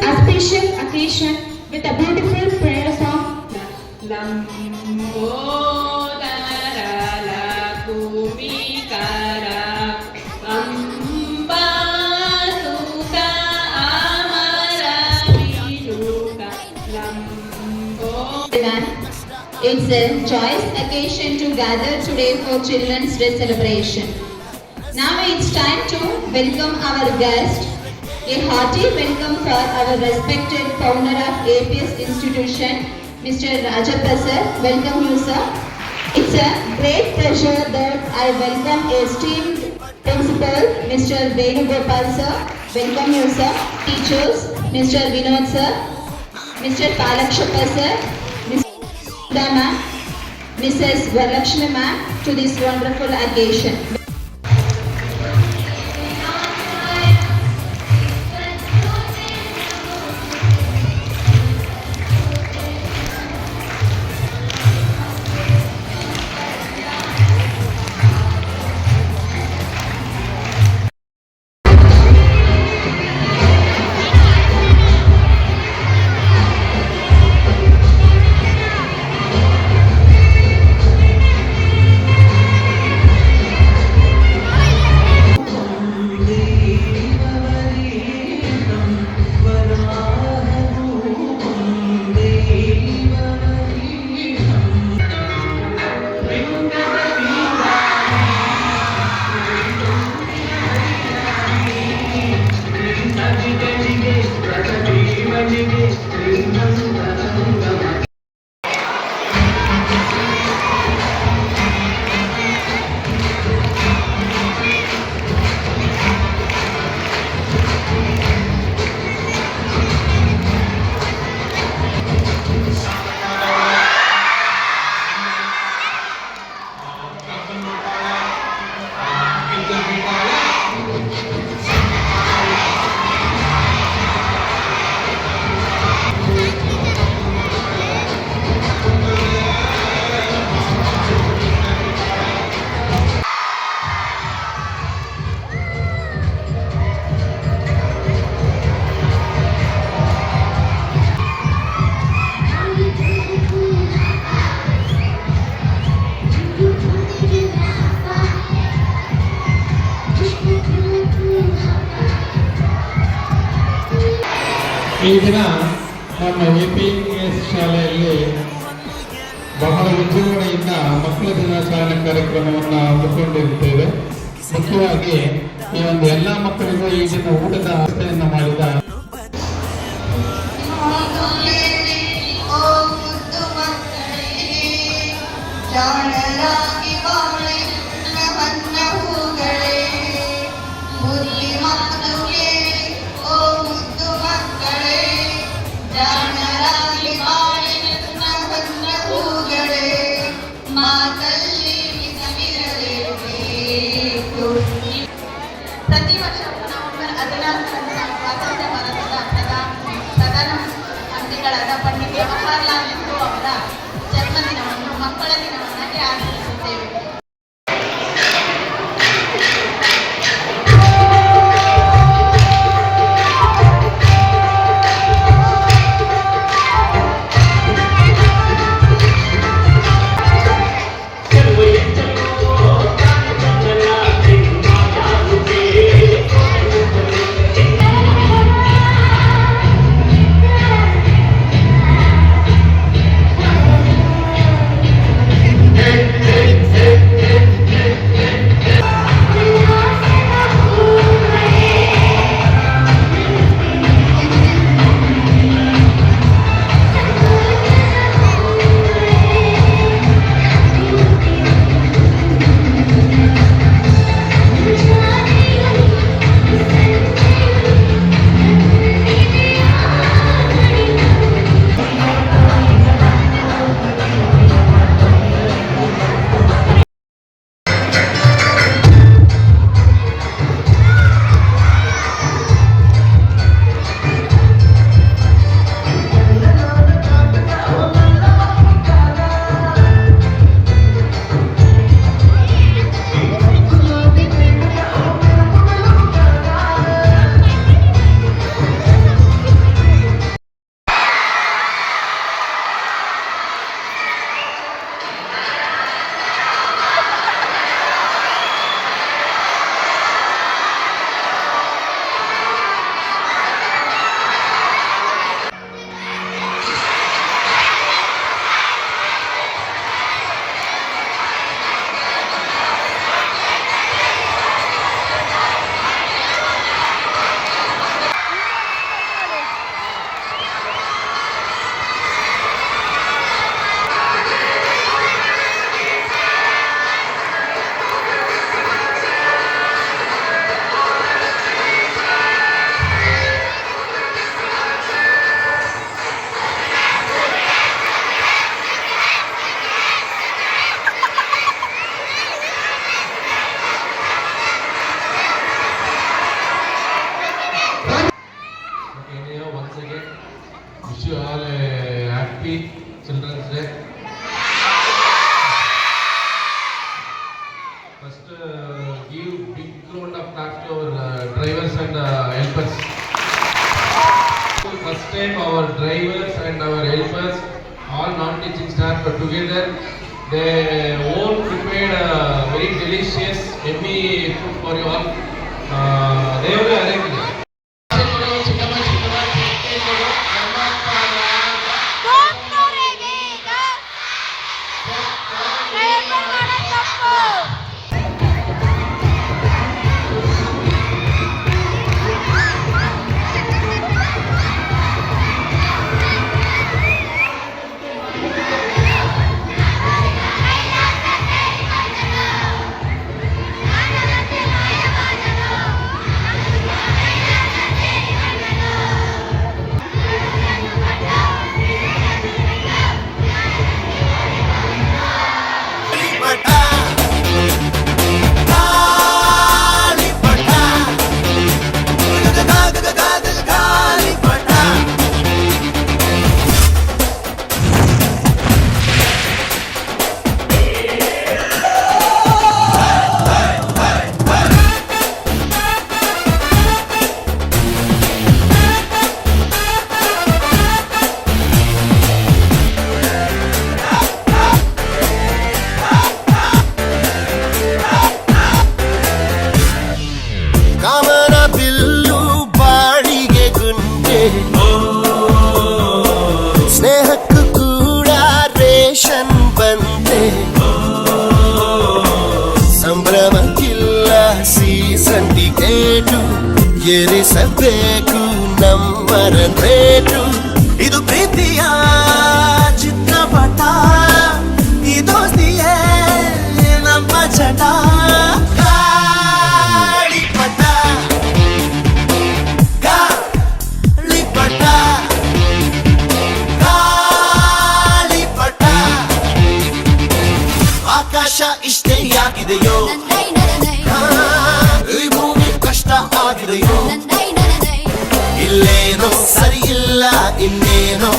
auspicious occasion with a beautiful prayer song. Lambodara Lakumikara Amba Sukha Amara Viruka Lambodara. It's a joyous occasion to gather today for Children's Day celebration. Now it's time to welcome our guest. A hearty welcome for our respected founder of APS Institution, Mr. Rajappa sir. Welcome you sir. It's a great pleasure that I welcome esteemed principal, Mr. Venugopal sir. Welcome you sir. Teachers, Mr. Vinod sir, Mr. Palakshappa sir, Ma'am, Mrs. Varalakshmi ma'am to this wonderful occasion. ಈ ದಿನ ನಮ್ಮ APS ಶಾಲೆಯಲ್ಲಿ ಬಹಳ ವಿಜೃಂಭಣೆಯಿಂದ ಮಕ್ಕಳ ದಿನಾಚರಣೆ ಕಾರ್ಯಕ್ರಮವನ್ನು ಹಮ್ಮಿಕೊಂಡಿರುತ್ತೇವೆ. ಮುಖ್ಯವಾಗಿ ಈ ಒಂದು ಎಲ್ಲ ಮಕ್ಕಳಿಗೂ ಈ ದಿನ ಊಟದ ವ್ಯವಸ್ಥೆಯನ್ನು ಮಾಡಿದ ಪ್ರತಿ ವರ್ಷ ನವೆಂಬರ್ 16ರಂದು ಸ್ವಾತಂತ್ರ್ಯ ಭಾರತದ ಪ್ರಧಾನ ಮಂತ್ರಿಗಳಾದ ಪಂಡಿತ್ ಜವಾಹರ್ಲಾಲ್ ನೆಹರು ಅವರ ಜನ್ಮದಿನವನ್ನು ಮಕ್ಕಳ ದಿನವನ್ನಾಗಿ ಆಚರಿಸುತ್ತೇವೆ. you all a happy Children's Day. First, give big round of applause to our drivers and helpers. First time our drivers and our helpers, all non-teaching staff are together. They all prepared very delicious, yummy food for you all. They will arrange it. ಸ್ನೇಹಕ್ಕೂ ಕೂಡ ration ಬಂತೆ, ಸಂಭ್ರಮಕ್ಕಿಲ್ಲ season ticket, ಏರಿಸಬೇಕು ನಮ್ಮರ rate. ಇದು ಪ್ರೀತಿಯ ಚಿತ್ರಪಟ, ಈ ದೋಸ್ತಿಯೇ ನಮ್ಮ ಚಟ. ಆಕಾಶ ಇಷ್ಟೇ ಯಾಕಿದೆಯೋ, ಈ ಭೂಮಿ ಕಷ್ಟ ಆಗಿದೆಯೋ, ಇಲ್ಲೇನೋ ಸರಿ ಇಲ್ಲ ಇನ್ನೇನೋ